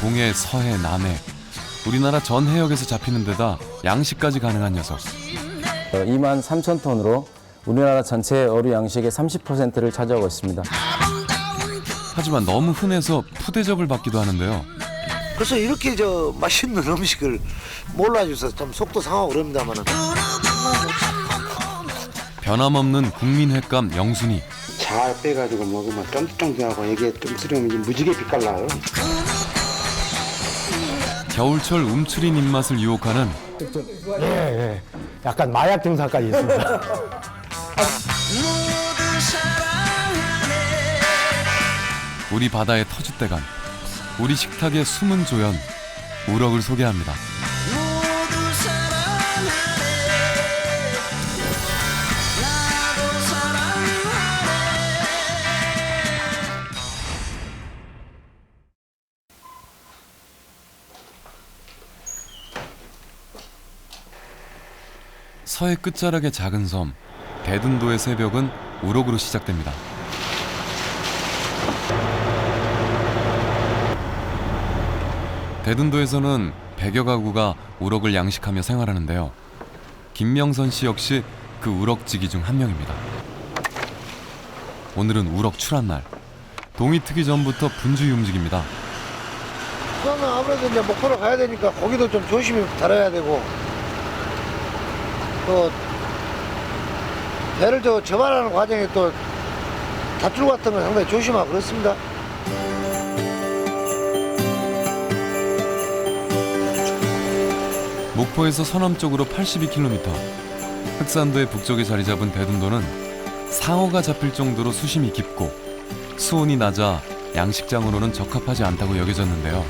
동해, 서해, 남해 우리나라 전 해역에서 잡히는 데다 양식까지 가능한 녀석. 2만 3천 톤으로 우리나라 전체 어류 양식의 30%를 차지하고 있습니다. 하지만 너무 흔해서 푸대접을 받기도 하는데요. 그래서 이렇게 맛있는 음식을 몰라줘서 좀 속도 상하고 그럽니다만은. 변함없는 국민 횟감 영순이. 잘 빼가지고 먹으면 쫀득쫀득하고 이게 좀 쓰려면 무지개 빛깔나요. 겨울철 움츠린 입맛을 유혹하는 예. 약간 마약 증상까지 있습니다. 우리 바다의 터줏대감, 우리 식탁의 숨은 조연, 우럭을 소개합니다. 서해 끝자락의 작은 섬, 대둔도의 새벽은 우럭으로 시작됩니다. 대둔도에서는 100여 가구가 우럭을 양식하며 생활하는데요. 김명선 씨 역시 그 우럭지기 중 한 명입니다. 오늘은 우럭 출하날. 동이 트기 전부터 분주히 움직입니다. 우선은 아무래도 이제 목포로 가야 되니까 고기도 좀 조심히 다뤄야 되고 또 배를 접안하는 과정에 또 닷줄 같은 건 상당히 조심하고 그렇습니다. 목포에서 서남쪽으로 82km, 흑산도의 북쪽에 자리 잡은 대둔도는 상어가 잡힐 정도로 수심이 깊고 수온이 낮아 양식장으로는 적합하지 않다고 여겨졌는데요.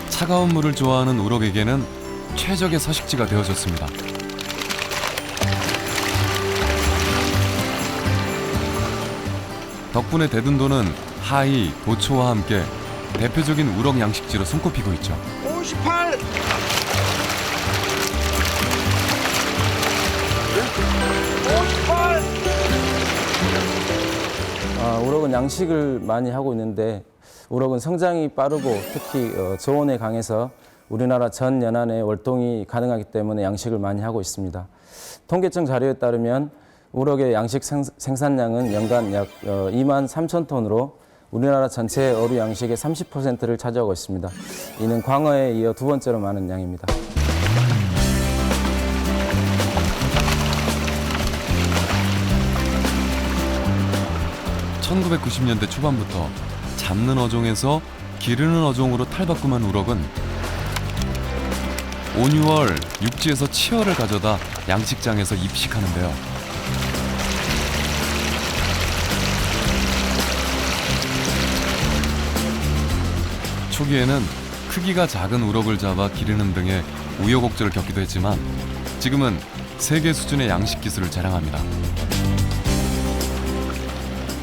차가운 물을 좋아하는 우럭에게는 최적의 서식지가 되어줬습니다. 덕분에 대둔도는 하이, 도초와 함께 대표적인 우럭 양식지로 손꼽히고 있죠. 58! 58! 우럭은 양식을 많이 하고 있는데 우럭은 성장이 빠르고 특히 저온에 강해서 우리나라 전 연안에 월동이 가능하기 때문에 양식을 많이 하고 있습니다. 통계청 자료에 따르면 우럭의 양식 생산량은 연간 약 2만 3천 톤으로 우리나라 전체 어류 양식의 30%를 차지하고 있습니다. 이는 광어에 이어 두 번째로 많은 양입니다. (1990년대) 초반부터 잡는 어종에서 기르는 어종으로 탈바꿈한 우럭은 온유월 육지에서 치어를 가져다 양식장에서 입식하는데요. 초기에는 크기가 작은 우럭을 잡아 기르는 등의 우여곡절을 겪기도 했지만 지금은 세계 수준의 양식 기술을 자랑합니다.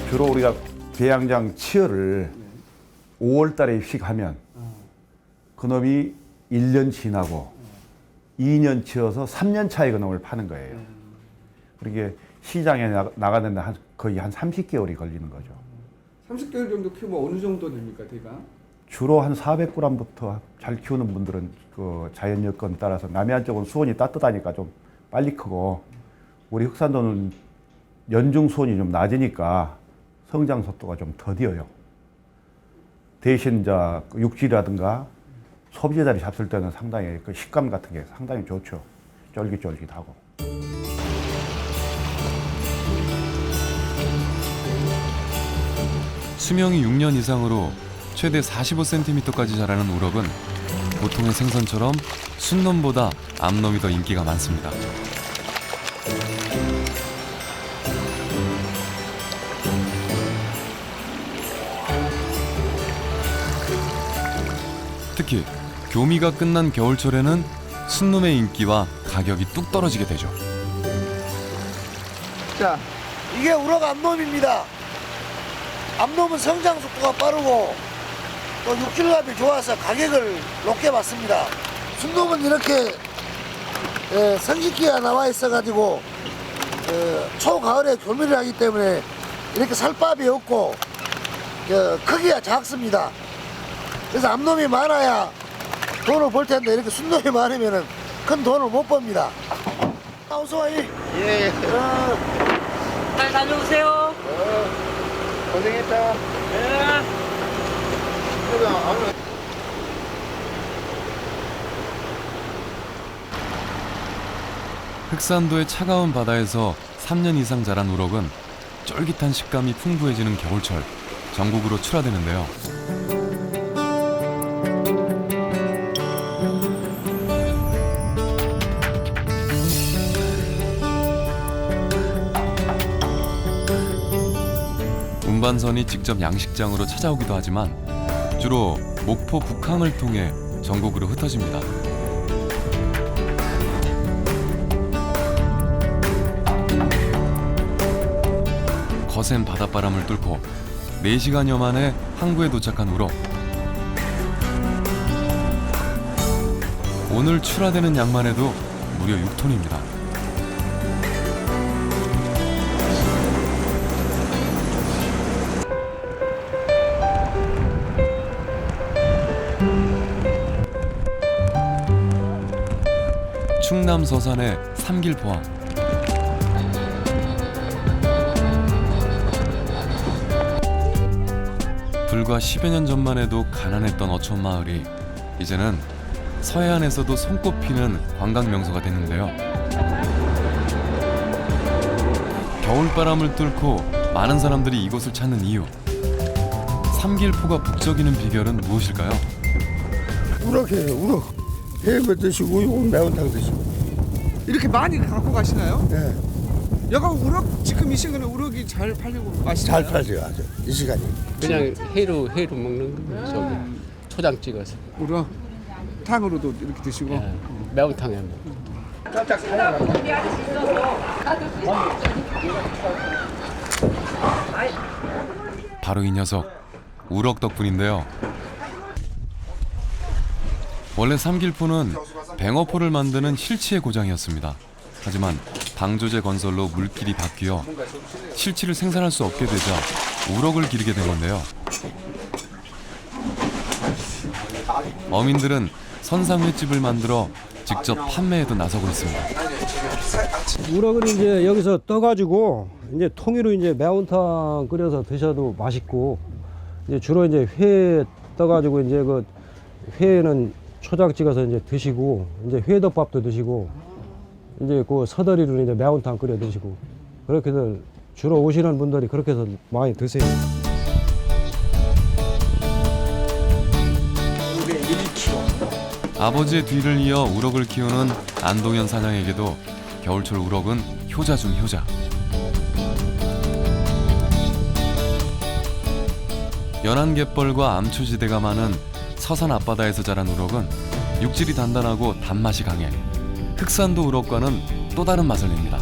주로 우리가 배양장 치어를 5월 달에 입식하면 그놈이 1년 지나고 2년 치어서 3년 차에 그놈을 파는 거예요. 그러게 시장에 나가는데 거의 한 30개월이 걸리는 거죠. 30개월 정도 키우면 어느 정도 됩니까, 대가? 주로 한 400g부터 잘 키우는 분들은 그 자연 여건 따라서 남해안 쪽은 수온이 따뜻하니까 좀 빨리 크고 우리 흑산도는 연중 수온이 좀 낮으니까 성장 속도가 좀 더뎌요. 대신 육지라든가 소비자 자리 잡을 때는 상당히 그 식감 같은 게 상당히 좋죠. 쫄깃쫄깃하고. 수명이 6년 이상으로 최대 45cm까지 자라는 우럭은 보통의 생선처럼 순놈보다 암놈이 더 인기가 많습니다. 특히 교미가 끝난 겨울철에는 순놈의 인기와 가격이 뚝 떨어지게 되죠. 자, 이게 우럭 암놈입니다. 암놈은 성장 속도가 빠르고 또 육질감이 좋아서 가격을 높게 받습니다. 순놈은 이렇게 성식기가 나와 있어가지고 초가을에 교미를 하기 때문에 이렇게 살밥이 없고 크기가 작습니다. 그래서 암놈이 많아야 돈을 벌 텐데 이렇게 순놈이 많으면 큰 돈을 못 법니다. 어서 와. 예. 잘 다녀오세요. 고생했다. 흑산도의 차가운 바다에서 3년 이상 자란 우럭은 쫄깃한 식감이 풍부해지는 겨울철 전국으로 출하되는데요. 운반선이 직접 양식장으로 찾아오기도 하지만 주로 목포 북항을 통해 전국으로 흩어집니다. 거센 바닷바람을 뚫고 4시간여 만에 항구에 도착한 우럭. 오늘 출하되는 양만 해도 무려 6톤입니다. 충남 서산의 삼길포항. 불과 10여 년 전만 해도 가난했던 어촌 마을이 이제는 서해안에서도 손꼽히는 관광 명소가 됐는데요. 겨울바람을 뚫고 많은 사람들이 이곳을 찾는 이유. 삼길포가 북적이는 비결은 무엇일까요? 우럭이에요, 우럭. 해물 드시고 요건 매운탕 드시고. 이렇게 많이 갖고 가시나요? 네. 여가 우럭 지금 이 시간에 우럭이 잘 팔리고 맛있나요? 잘 팔려요, 아주 이 시간이. 그냥 회로 먹는 거 저기 초장 찍어서 우럭 탕으로도 이렇게 드시고. 예, 매운탕에 뭐. 바로 이 녀석 우럭 덕분인데요. 원래 삼길포는 뱅어포를 만드는 실치의 고장이었습니다. 하지만 방조제 건설로 물길이 바뀌어 실치를 생산할 수 없게 되자 우럭을 기르게 된 건데요. 어민들은 선상 횟집을 만들어 직접 판매에도 나서고 있습니다. 우럭은 이제 여기서 떠가지고 이제 통으로 이제 매운탕 끓여서 드셔도 맛있고, 이제 주로 이제 회 떠가지고 이제 그 회는 초장 찍어서 이제 드시고, 이제 회덮밥도 드시고, 이제 그 서더리로 이제 매운탕 끓여 드시고, 그렇게들 주로 오시는 분들이 그렇게 해서 많이 드세요. 아버지의 뒤를 이어 우럭을 키우는 안동현 사장에게도 겨울철 우럭은 효자 중 효자. 연안 갯벌과 암초지대가 많은 서산 앞바다에서 자란 우럭은 육질이 단단하고 단맛이 강해 흑산도 우럭과는 또 다른 맛을 냅니다.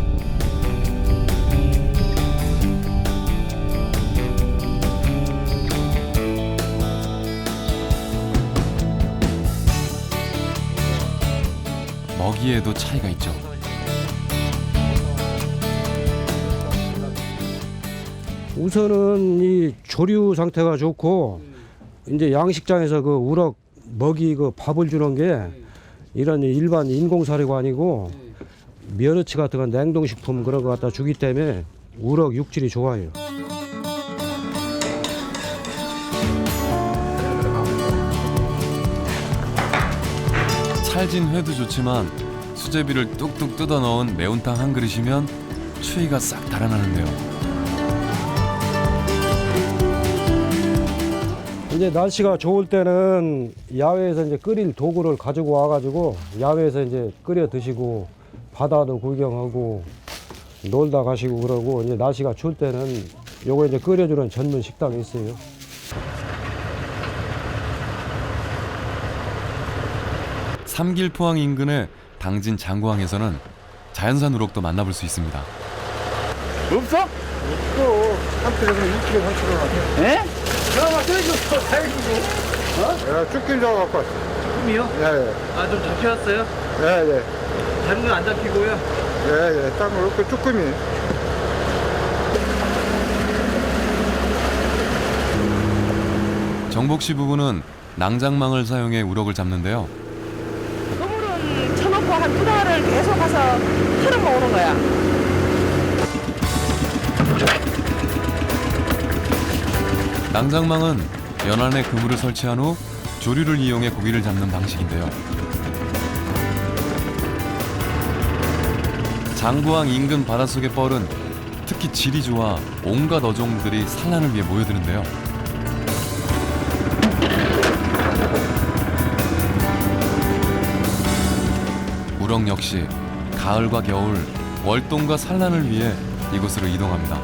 먹이에도 차이가 있죠. 우선은 이 조류 상태가 좋고, 이제 양식장에서 그 우럭 먹이 그 밥을 주는 게 이런 일반 인공사료가 아니고 멸치 같은 건 냉동식품 그런 거 갖다 주기 때문에 우럭 육질이 좋아요. 찰진 회도 좋지만 수제비를 뚝뚝 뜯어 넣은 매운탕 한 그릇이면 추위가 싹 달아나는데요. 이제 날씨가 좋을 때는 야외에서 이제 끓일 도구를 가지고 와가지고 야외에서 이제 끓여 드시고 바다도 구경하고 놀다 가시고 그러고, 이제 날씨가 추울 때는 요거 이제 끓여주는 전문 식당이 있어요. 삼길포항 인근의 당진 장구항에서는 자연산 우럭도 만나볼 수 있습니다. 없어? 없어. 3kg, 2kg, 3kg. 에? 그나마 떼줬어, 다행이고. 어? 쭈끼를 잡아갖고 왔어. 꿈이요? 예, 예. 아, 좀 잡혀왔어요? 예, 예. 다른 건 안 잡히고요. 예, 예. 딴거 없고 쭈꾸미. 정복 씨 부부는 낭장망을 사용해 우럭을 잡는데요. 그물은 쳐놓고 한 2달을 계속 가서 틀어 모으는 거야. 낭장망은 연안에 그물을 설치한 후 조류를 이용해 고기를 잡는 방식인데요. 장부항 인근 바닷속의 뻘은 특히 질이 좋아 온갖 어종들이 산란을 위해 모여드는데요. 우럭 역시 가을과 겨울 월동과 산란을 위해 이곳으로 이동합니다.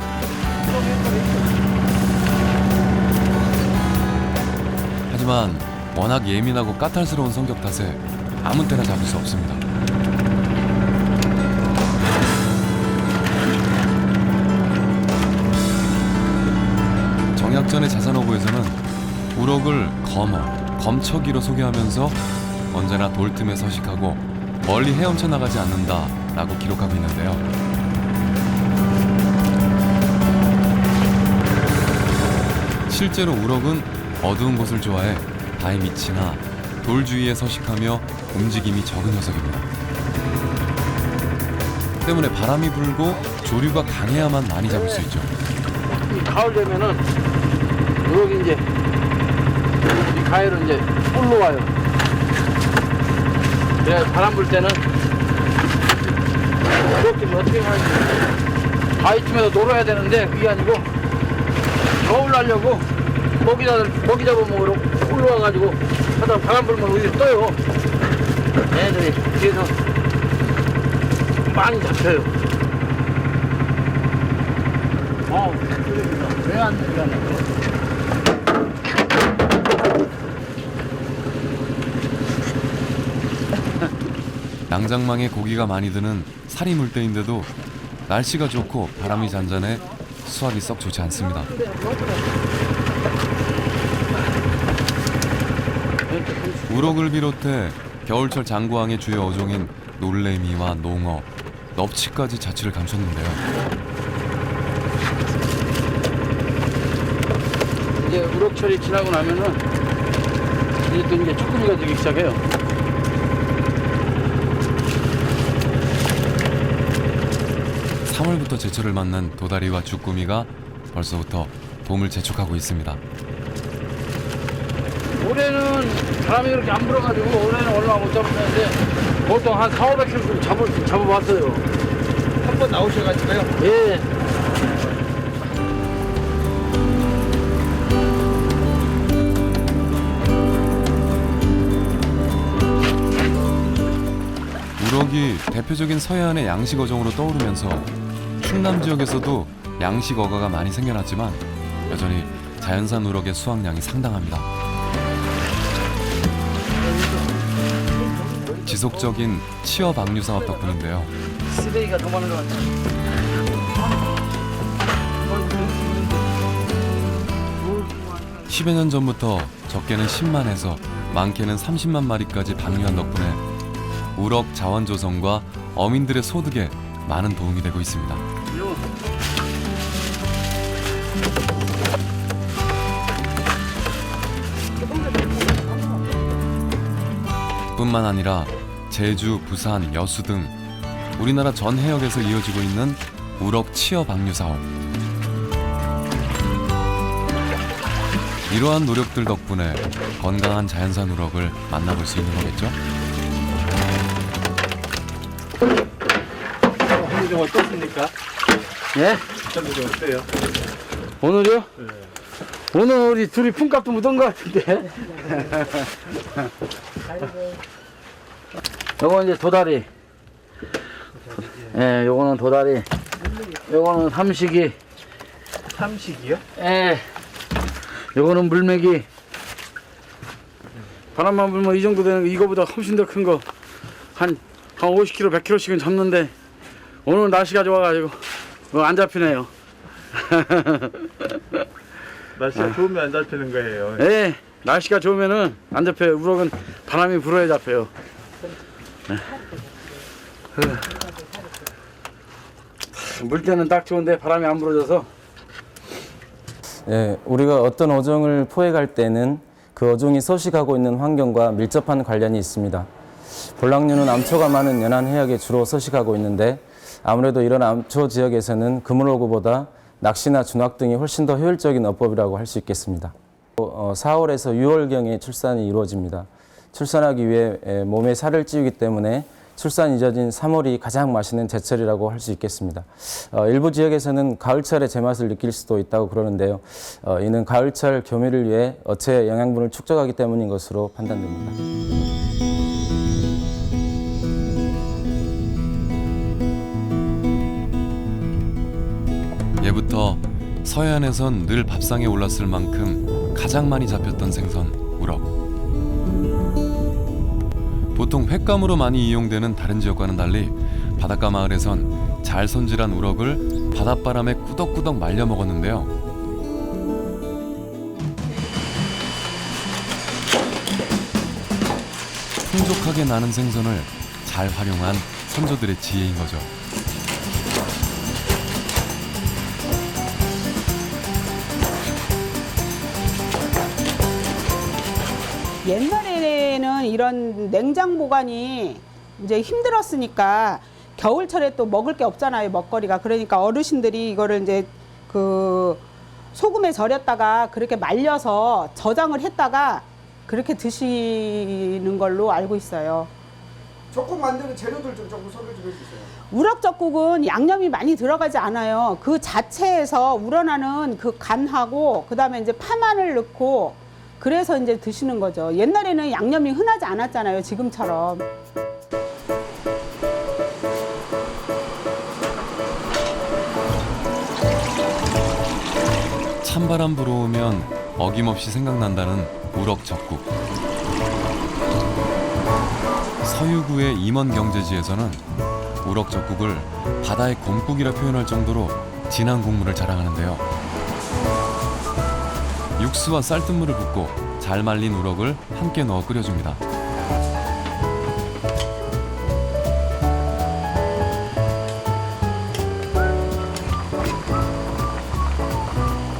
하지만 워낙 예민하고 까탈스러운 성격 탓에 아무 때나 잡을 수 없습니다. 정약전의 자산어부에서는 우럭을 검어, 검척이로 소개하면서 언제나 돌틈에 서식하고 멀리 헤엄쳐 나가지 않는다라고 기록하고 있는데요. 실제로 우럭은 어두운 곳을 좋아해 바위 밑이나 돌 주위에 서식하며 움직임이 적은 녀석입니다. 때문에 바람이 불고 조류가 강해야만 많이 잡을 수 있죠. 가을 되면은 우럭이 이제 이 가해로 이제 올라와요. 그래 바람 불 때는 우럭들이 어떻게 하는지 바위쯤에서 놀아야 되는데 그게 아니고 겨울 날려고 먹이 잡아먹으러 올라와가지고 하다 바람 불면 여기 떠요. 애들이 뒤에서 많이 잡혀요. 왜안 들어가냐? 낭장망에 고기가 많이 드는 사리 물때인데도 날씨가 좋고 바람이 잔잔해 수확이 썩 좋지 않습니다. 우럭을 비롯해 겨울철 장구항의 주요 어종인 놀래미와 농어, 넙치까지 자취를 감췄는데요. 이제 우럭철이 지나고 나면은 이제 또 이제 쭈꾸미가 되기 시작해요. 3월부터 제철을 맞는 도다리와 쭈꾸미가 벌써부터 봄을 재촉하고 있습니다. 올해는 바람이 그렇게 안 불어가지고 올해는 얼마 못 잡았는데 보통 한 400~500kg 잡아봤어요. 한 번 나오셔가지고요. 예. 우럭이 대표적인 서해안의 양식 어종으로 떠오르면서 충남 지역에서도 양식 어가가 많이 생겨났지만 여전히 자연산 우럭의 수확량이 상당합니다. 지속적인 취업 방류 사업 덕분인데요. 쓰레기가 더 많은 것 같아요. 10여 년 전부터 적게는 10만에서 많게는 30만 마리까지 방류한 덕분에 우럭 자원 조성과 어민들의 소득에 많은 도움이 되고 있습니다. 뿐만 아니라 제주, 부산, 여수 등 우리나라 전 해역에서 이어지고 있는 우럭 취어 방류 사업. 이러한 노력들 덕분에 건강한 자연산 우럭을 만나볼 수 있는 거겠죠? 오늘 좀 어떻습니까? 예? 오늘 좀 어때요? 오늘요? 네. 오늘 우리 둘이 품값도 묻은 것 같은데. 요거 이제 도다리. 예, 요거는 도다리. 요거는 삼식이. 삼식이요? 예. 요거는 물메기. 바람만 불면 이 정도 되는 거, 이거보다 훨씬 더 큰 거. 한 50kg, 100kg씩은 잡는데, 오늘 날씨가 좋아가지고, 안 잡히네요. 날씨가 좋으면 안 잡히는 거예요. 예, 날씨가 좋으면은 안 잡혀요. 우럭은 바람이 불어야 잡혀요. 물 때는 딱 좋은데 바람이 안 불어져서. 예, 우리가 어떤 어종을 포획할 때는 그 어종이 서식하고 있는 환경과 밀접한 관련이 있습니다. 볼락류는 암초가 많은 연안 해역에 주로 서식하고 있는데 아무래도 이런 암초 지역에서는 그물어구보다 낚시나 준학 등이 훨씬 더 효율적인 어법이라고 할 수 있겠습니다. 4월에서 6월경에 출산이 이루어집니다. 출산하기 위해 몸에 살을 찌우기 때문에 출산이 늦어진 3월이 가장 맛있는 제철이라고 할 수 있겠습니다. 일부 지역에서는 가을철의 제맛을 느낄 수도 있다고 그러는데요. 이는 가을철 교미를 위해 어체의 영양분을 축적하기 때문인 것으로 판단됩니다. 예부터 서해안에선 늘 밥상에 올랐을 만큼 가장 많이 잡혔던 생선, 우럭. 보통 횟감으로 많이 이용되는 다른 지역과는 달리 바닷가 마을에선 잘 손질한 우럭을 바닷바람에 꾸덕꾸덕 말려 먹었는데요. 풍족하게 나는 생선을 잘 활용한 선조들의 지혜인 거죠. 옛날에는 이런 냉장 보관이 이제 힘들었으니까 겨울철에 또 먹을 게 없잖아요, 먹거리가. 그러니까 어르신들이 이거를 이제 그 소금에 절였다가 그렇게 말려서 저장을 했다가 그렇게 드시는 걸로 알고 있어요. 젓국 만드는 재료들 좀 조금 소개 좀 해주세요. 우럭젓국은 양념이 많이 들어가지 않아요. 그 자체에서 우러나는 그 간하고 그다음에 이제 파마늘 넣고 그래서 이제 드시는 거죠. 옛날에는 양념이 흔하지 않았잖아요, 지금처럼. 찬바람 불어오면 어김없이 생각난다는 우럭젓국. 서유구의 임원경제지에서는 우럭젓국을 바다의 곰국이라 표현할 정도로 진한 국물을 자랑하는데요. 육수와 쌀뜨물을 붓고 잘 말린 우럭을 함께 넣어 끓여줍니다.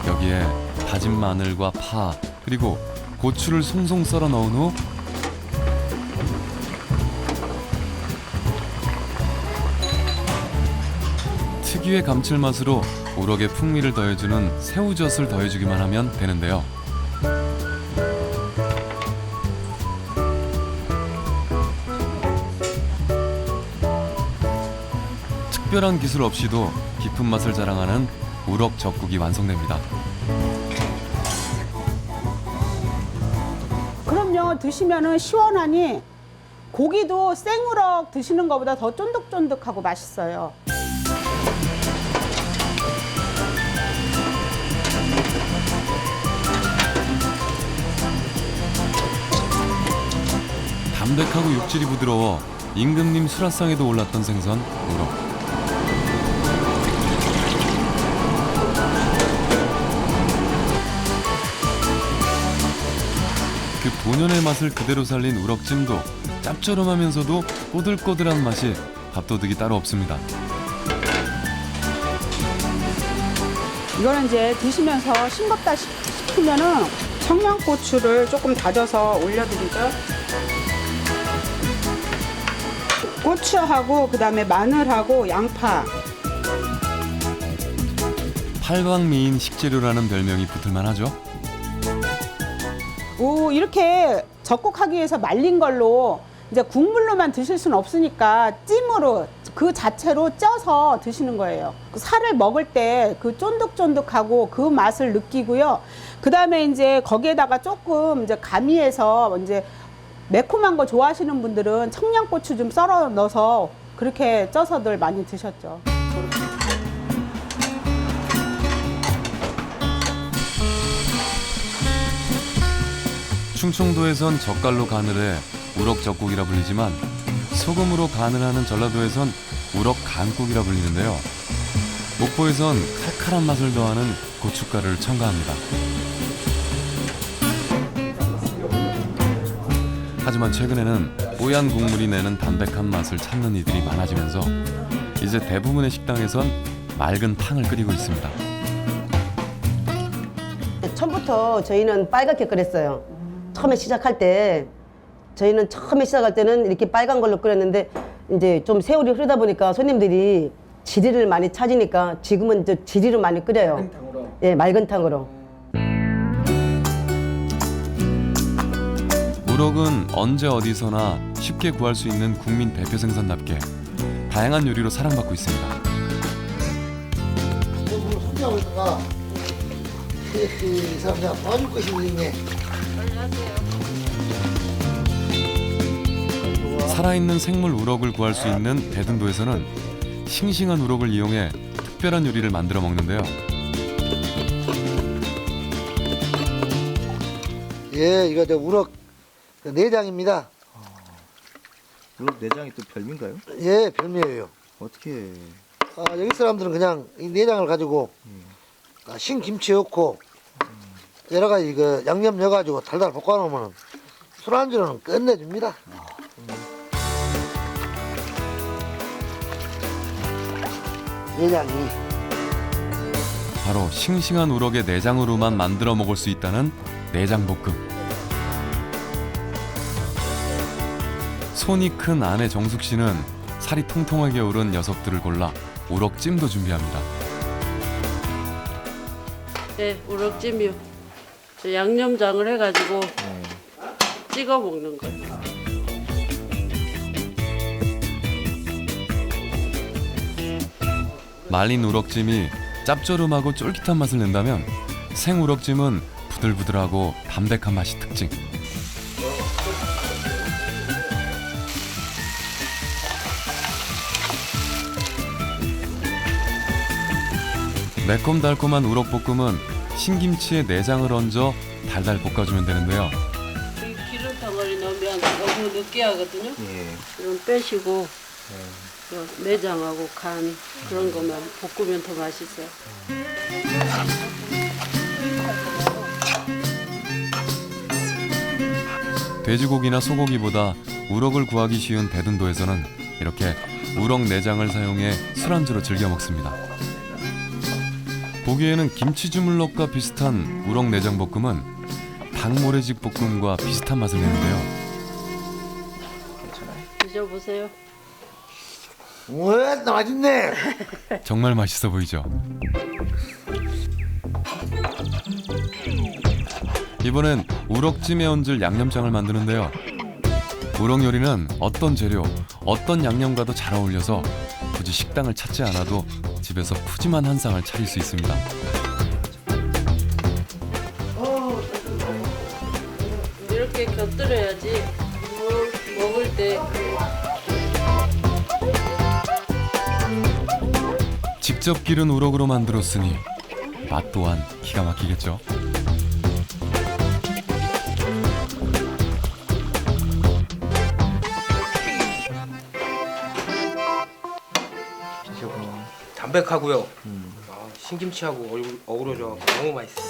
여기에 다진 마늘과 파 그리고 고추를 송송 썰어 넣은 후 특유의 감칠맛으로 우럭의 풍미를 더해주는 새우젓을 더해주기만 하면 되는데요. 특별한 기술 없이도 깊은 맛을 자랑하는 우럭 젓국이 완성됩니다. 그럼요, 드시면은 시원하니 고기도 생우럭 드시는 것보다 더 쫀득쫀득하고 맛있어요. 담백하고 육질이 부드러워 임금님 수라상에도 올랐던 생선 우럭. 그 본연의 맛을 그대로 살린 우럭찜도 짭조름하면서도 꼬들꼬들한 맛이 밥도둑이 따로 없습니다. 이거는 이제 드시면서 싱겁다 싶으면은 청양고추를 조금 다져서 올려드리죠. 고추하고 그다음에 마늘하고 양파. 팔광미인 식재료라는 별명이 붙을만 하죠. 이렇게 젓국하기 위해서 말린 걸로 이제 국물로만 드실 수는 없으니까 찜으로 그 자체로 쪄서 드시는 거예요. 살을 먹을 때 그 쫀득쫀득하고 그 맛을 느끼고요. 그 다음에 이제 거기에다가 조금 이제 가미해서 이제 매콤한 거 좋아하시는 분들은 청양고추 좀 썰어 넣어서 그렇게 쪄서들 많이 드셨죠. 충청도에선 젓갈로 간을 해 우럭젓국이라 불리지만 소금으로 간을 하는 전라도에선 우럭간국이라 불리는데요. 목포에선 칼칼한 맛을 더하는 고춧가루를 첨가합니다. 하지만 최근에는 뽀얀 국물이 내는 담백한 맛을 찾는 이들이 많아지면서 이제 대부분의 식당에선 맑은 탕을 끓이고 있습니다. 처음부터 저희는 빨갛게 끓였어요. 처음에 시작할 때 저희는 처음에 시작할 때는 이렇게 빨간 걸로 끓였는데 이제 좀 세월이 흐르다 보니까 손님들이 지리를 많이 찾으니까 지금은 이제 지리로 많이 끓여요. 맑은 탕으로? 예, 맑은 탕으로. 우럭은 언제 어디서나 쉽게 구할 수 있는 국민 대표 생선답게 다양한 요리로 사랑받고 있습니다. 오늘 손님하고 있다가 이 사람 내가 도와줄 것이 있네. 살아있는 생물 우럭을 구할 수 있는 대등도에서는 싱싱한 우럭을 이용해 특별한 요리를 만들어 먹는데요. 예, 이거 저 우럭 내장입니다. 우럭 내장이 또 별미인가요? 예, 별미예요. 어떻게? 여기 사람들은 그냥 이 내장을 가지고 신김치 넣고 여러 가지 이거 양념 넣어가지고 달달 볶아놓으면 술안주로는 끝내줍니다. 내장이 바로 싱싱한 우럭의 내장으로만 만들어 먹을 수 있다는 내장볶음. 손이 큰 아내 정숙 씨는 살이 통통하게 오른 녀석들을 골라 우럭찜도 준비합니다. 네, 우럭찜이요. 저 양념장을 해가지고 찍어 먹는 거예요. 말린 우럭찜이 짭조름하고 쫄깃한 맛을 낸다면 생우럭찜은 부들부들하고 담백한 맛이 특징. 매콤달콤한 우럭볶음은 신김치에 내장을 얹어 달달 볶아주면 되는데요. 이 기름 덩어리 넣으면 너무 느끼하거든요. 이건 빼시고 그 내장하고 간 그런 것만 볶으면 더 맛있어요. 돼지고기나 소고기보다 우럭을 구하기 쉬운 대둔도에서는 이렇게 우럭 내장을 사용해 술안주로 즐겨 먹습니다. 보기에는 김치 주물럭과 비슷한 우럭 내장 볶음은 닭모래집 볶음과 비슷한 맛을 내는데요. 드셔보세요. 왜 맛있네. 정말 맛있어 보이죠? 이번엔 우럭찜에 얹을 양념장을 만드는데요. 우럭 요리는 어떤 재료, 어떤 양념과도 잘 어울려서 굳이 식당을 찾지 않아도 집에서 푸짐한 한상을 차릴 수 있습니다. 이렇게 곁들여야지 먹을 때 직접 기른 우럭으로 만들었으니 맛 또한 기가 막히겠죠. 담백하고요. 신김치하고 어우러져 너무 맛있어요.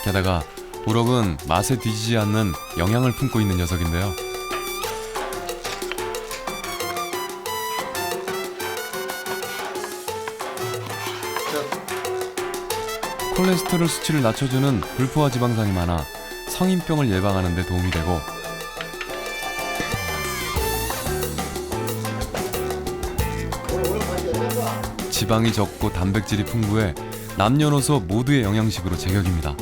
게다가 우럭은 맛에 뒤지지 않는 영양을 품고 있는 녀석인데요. 콜레스테롤 수치를 낮춰주는 불포화 지방산이 많아 성인병을 예방하는 데 도움이 되고 지방이 적고 단백질이 풍부해 남녀노소 모두의 영양식으로 제격입니다.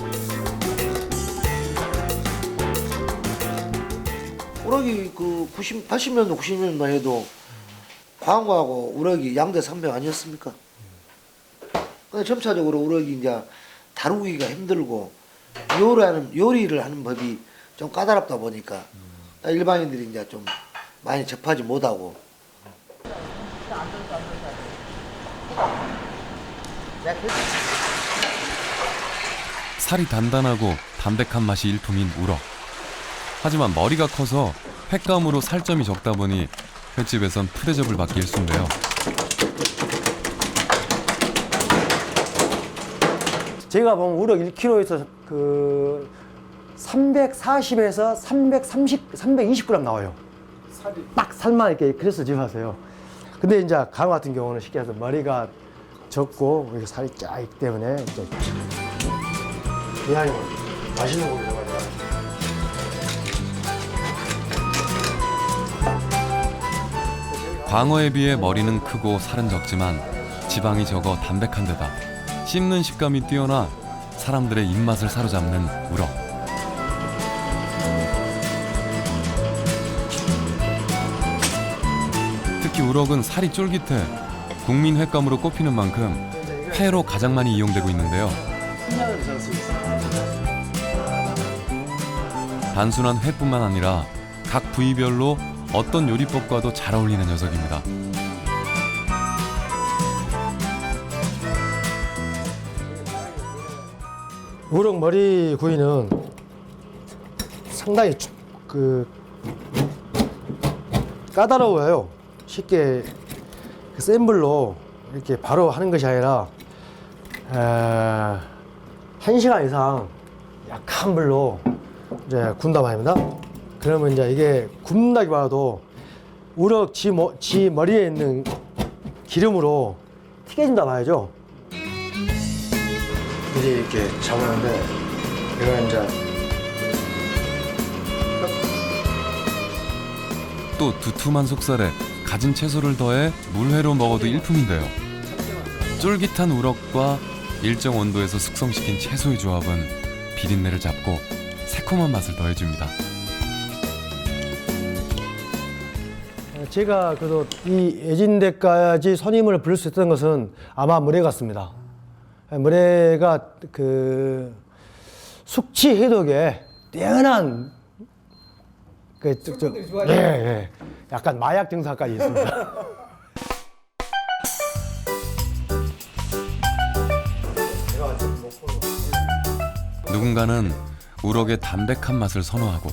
우럭이 그 80년도 90년만 해도 광어하고 우럭이 양대 산맥 아니었습니까? 근데 점차적으로 우럭이 이제 다루기가 힘들고 요리를 하는 법이 좀 까다롭다 보니까 일반인들이 이제 좀 많이 접하지 못하고. 살이 단단하고 담백한 맛이 일품인 우럭. 하지만 머리가 커서 횟감으로 살점이 적다 보니 횟집에선 푸대접을 받기 일쑤인데요. 제가 보면 우럭 1kg에서 그 340에서 330, 320g 나와요. 딱 살만 이렇게 그래서 집하세요. 근데 이제 강어 같은 경우는 쉽게 해서 머리가 적고 이렇게 살이 쫙 있기 때문에 이제 그냥 맛있는 고기를 많이 나와요. 광어에 비해 머리는 크고 살은 적지만 지방이 적어 담백한 데다 씹는 식감이 뛰어나 사람들의 입맛을 사로잡는 우럭. 특히 우럭은 살이 쫄깃해 국민 횟감으로 꼽히는 만큼 회로 가장 많이 이용되고 있는데요. 단순한 회뿐만 아니라 각 부위별로 어떤 요리법과도 잘 어울리는 녀석입니다. 우럭 머리 구이는 상당히 까다로워요. 쉽게 센 불로 이렇게 바로 하는 것이 아니라 1시간 이상 약한 불로 이제 군다 말입니다. 그러면 이제 이게 굽는다기보다도 우럭 지 머리에 있는 기름으로 튀겨진다 말이죠. 이렇게 잡았는데 이거는 이제 또 두툼한 속살에 가진 채소를 더해 물회로 먹어도 일품인데요. 쫄깃한 우럭과 일정 온도에서 숙성시킨 채소의 조합은 비린내를 잡고 새콤한 맛을 더해줍니다. 제가 그래도 이 예진대까지 손님을 부를 수 있었던 것은 아마 물회 같습니다. 물회가 그 숙취 해독에 뛰어난 약간 마약 증상까지 있습니다. 누군가는 우럭의 담백한 맛을 선호하고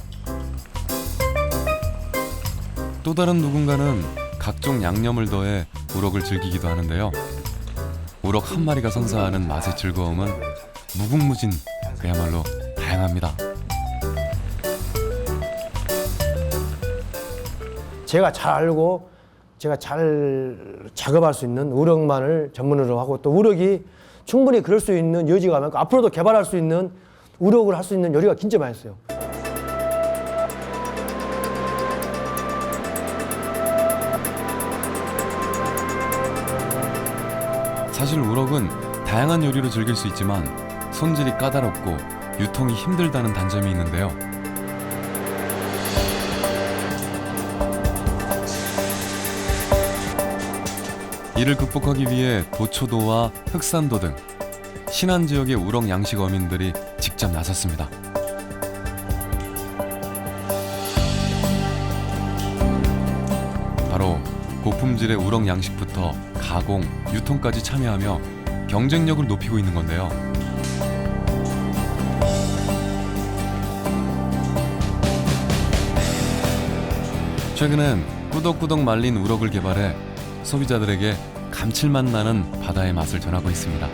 또 다른 누군가는 각종 양념을 더해 우럭을 즐기기도 하는데요. 우럭 한 마리가 선사하는 맛의 즐거움은 무궁무진, 그야말로 다양합니다. 제가 잘 알고 제가 잘 작업할 수 있는 우럭만을 전문으로 하고 또 우럭이 충분히 그럴 수 있는 여지가 많고 앞으로도 개발할 수 있는 우럭을 할 수 있는 요리가 진짜 많이 있어요. 사실 우럭은 다양한 요리로 즐길 수 있지만 손질이 까다롭고 유통이 힘들다는 단점이 있는데요. 이를 극복하기 위해 도초도와 흑산도 등 신안 지역의 우럭 양식 어민들이 직접 나섰습니다. 바로 고품질의 우럭 양식부터 가공, 유통까지 참여하며 경쟁력을 높이고 있는 건데요. 최근엔 꾸덕꾸덕 말린 우럭을 개발해 소비자들에게 감칠맛 나는 바다의 맛을 전하고 있습니다.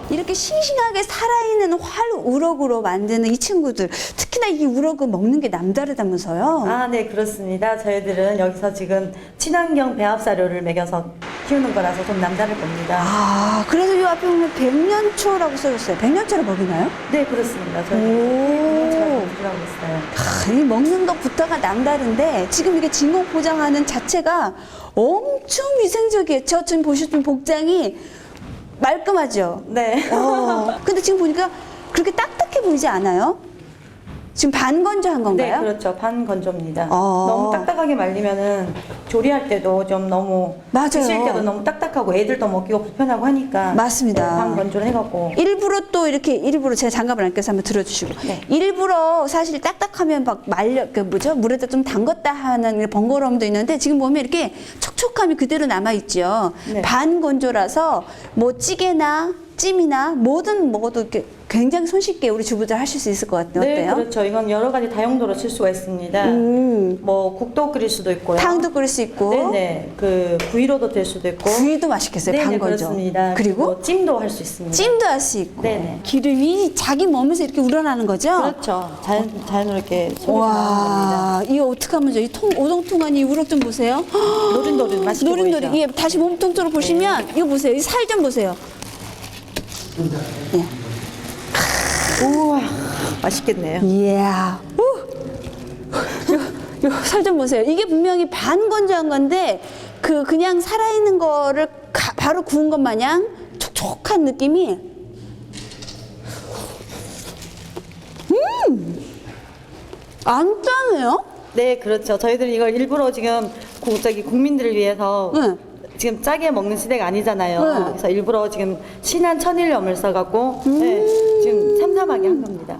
이렇게 싱싱하게 살아있는 활 우럭으로 만드는 이 친구들, 특히나 이 우럭은 먹는 게 남다르다면서요? 아, 네, 그렇습니다. 저희들은 여기서 지금 친환경 배합사료를 먹여서 키우는 거라서 좀 남다를 겁니다. 아, 그래서 이 앞에 보면 백년초라고 써있어요. 백년초를 먹이나요? 네, 그렇습니다. 저희는 백년초라고 있어요. 이 먹는 것부터가 남다른데 지금 이게 진공 포장하는 자체가 엄청 위생적이에요. 저 지금 보시는 복장이 말끔하죠? 네. 근데 지금 보니까 그렇게 딱딱해 보이지 않아요? 지금 반건조한 건가요? 네, 그렇죠. 반건조입니다. 너무 딱딱하게 말리면은 조리할 때도 좀 너무 맞아요. 드실 때도 너무 딱딱하고 애들도 먹기가 불편하고 하니까 맞습니다. 반건조를 해갖고 일부러 또 이렇게 일부러 제가 장갑을 안 껴서 한번 들어주시고 일부러 사실 딱딱하면 막 말려 그 뭐죠 물에다 좀 담궜다 하는 번거로움도 있는데 지금 보면 이렇게 촉촉 촉촉함이 그대로 남아있죠. 네. 반건조라서 뭐 찌개나 찜이나 뭐든 먹어도 이렇게 굉장히 손쉽게 우리 주부들 하실 수 있을 것 같아요. 네, 어때요? 그렇죠. 이건 여러 가지 다용도로 쓸 수가 있습니다. 뭐 국도 끓일 수도 있고요. 탕도 끓일 수 있고. 네네. 그 구이로도 될 수도 있고. 구이도 맛있겠어요. 네네, 반건조. 그렇습니다. 그리고 찜도 할 수 있습니다. 찜도 할 수 있고. 네네. 기름이 자기 몸에서 이렇게 우러나는 거죠? 그렇죠. 자연으로 이렇게 속에서 나오는 와, 이거 어떡하면 이 오동통한 이 우럭 좀 보세요. 노릇노릇 맛있게 노릇노릇. 보이죠? 이게 다시 몸통으로 보시면 이거 보세요. 이 살 좀 보세요. 네. 우와, 맛있겠네요. 이야. 요 살 좀 보세요. 이게 분명히 반건조한 건데 그냥 살아있는 거를 바로 구운 것 마냥 촉촉한 느낌이. 안 짜네요? 네, 그렇죠. 저희들이 이걸 일부러 지금 국민들을 위해서 지금 짜게 먹는 시대가 아니잖아요. 그래서 일부러 지금 신한 천일염을 써갖고 네, 지금 삼삼하게 한 겁니다.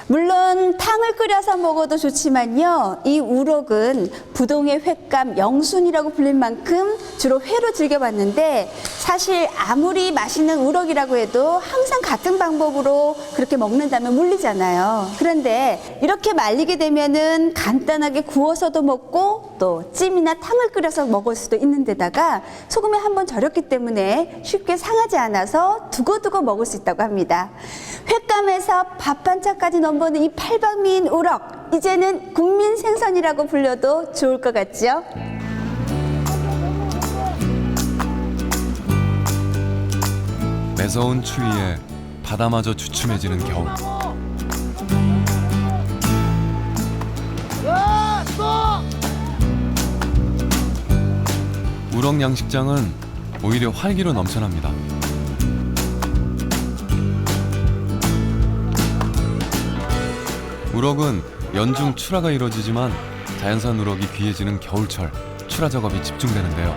물론 탕을 끓여서 먹어도 좋지만요, 이 우럭은 부동의 횟감 영순이라고 불릴 만큼 주로 회로 즐겨봤는데, 사실 아무리 맛있는 우럭이라고 해도 항상 같은 방법으로 그렇게 먹는다면 물리잖아요. 그런데 이렇게 말리게 되면은 간단하게 구워서도 먹고 또 찜이나 탕을 끓여서 먹을 수도 있는 데다가 소금에 한번 절였기 때문에 쉽게 상하지 않아서 두고두고 먹을 수 있다고 합니다. 횟감에서 밥 한 차까지 넘보는 이 팔방미인 우럭, 이제는 국민 생선이라고 불려도 좋을 것 같죠? 매서운 추위에 바다마저 주춤해지는 겨울. 우럭 양식장은 오히려 활기로 넘쳐납니다. 우럭은 연중 출하가 이루어지지만 자연산 우럭이 귀해지는 겨울철 출하 작업이 집중되는데요.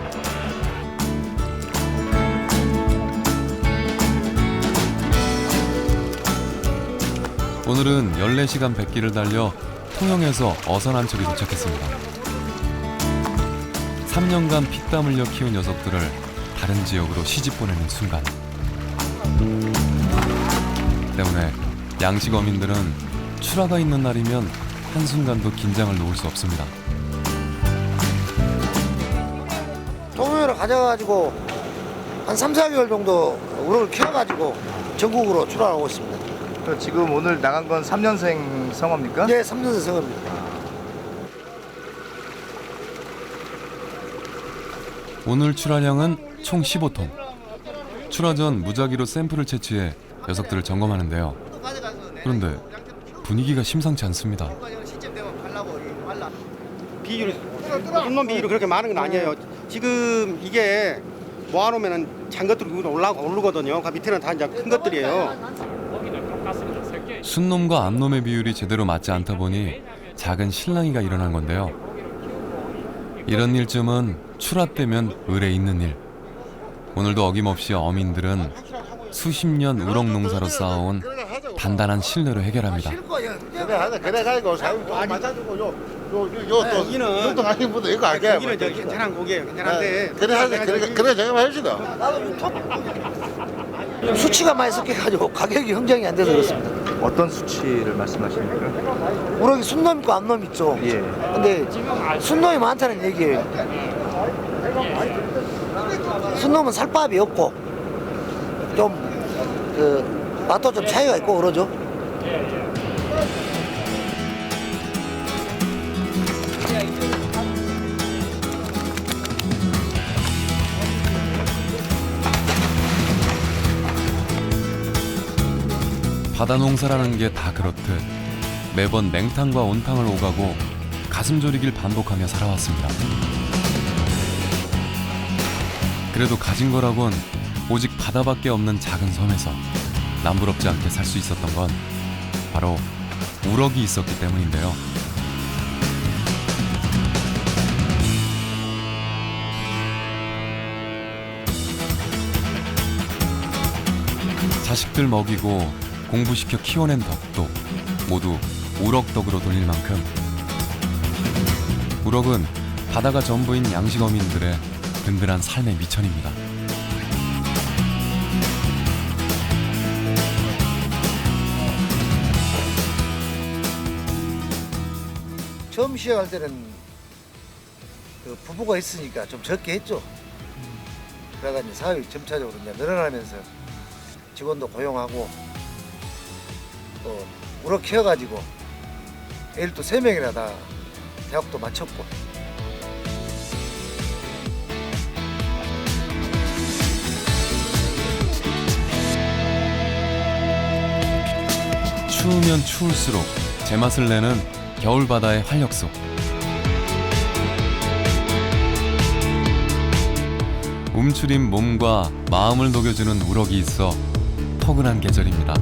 오늘은 14시간 백기를 달려 통영에서 어선 한 척이 도착했습니다. 3년간 피땀 흘려 키운 녀석들을 다른 지역으로 시집 보내는 순간 때문에 양식 어민들은 출하가 있는 날이면 한순간도 긴장을 놓을 수 없습니다. 통영으로 가져가지고 한 3, 4개월 정도 우럭을 키워가지고 전국으로 출하하고 있습니다. 지금 오늘 나간 건 3년생 성어입니까? 네, 3년생 성어입니다. 오늘 출하량은 총 15톤. 출하 전 무작위로 샘플을 채취해 녀석들을 점검하는데요. 그런데 분위기가 심상치 않습니다. 비율이 흰놈 비율이 그렇게 많은 건 아니에요. 지금 이게 모아놓으면은 작은 것들이 오르거든요. 그 밑에는 다 이제 큰 것들이에요. 순놈과 암놈의 비율이 제대로 맞지 않다 보니 작은 실랑이가 일어난 건데요. 이런 일쯤은 출하 때면 을에 있는 일. 오늘도 어김없이 어민들은 수십 년 우럭 농사로 쌓아온 단단한 신뢰로 해결합니다. 그래가지고 요또 하신 분도 이거 알게. 고기는 괜찮은 고기예요. 괜찮은데. 그래 제가 해주다. 수치가 많이 섞여가지고 가격이 형성이 안 돼서 그렇습니다. 어떤 수치를 말씀하십니까? 우럭이 순놈 있고 암놈 있죠. 예. 근데 순놈이 많다는 얘기예요. 순놈은 살밥이 없고 좀 맛도 좀 차이가 있고 그러죠. 바다 농사라는 게 다 그렇듯 매번 냉탕과 온탕을 오가고 가슴 졸이길 반복하며 살아왔습니다. 그래도 가진 거라곤 오직 바다밖에 없는 작은 섬에서 남부럽지 않게 살 수 있었던 건 바로 우럭이 있었기 때문인데요. 자식들 먹이고 공부시켜 키워낸 덕도 모두 우럭 덕으로 돌릴 만큼 우럭은 바다가 전부인 양식 어민들의 든든한 삶의 미천입니다. 처음 시작할 때는 그 부부가 있으니까 좀 적게 했죠. 그러다 이제 사업이 점차적으로 이제 늘어나면서 직원도 고용하고 또 우럭 키워가지고 애를 또 3명이나 다 대학도 마쳤고. 추우면 추울수록 제맛을 내는 겨울바다의 활력소. 움츠린 몸과 마음을 녹여주는 우럭이 있어 포근한 계절입니다.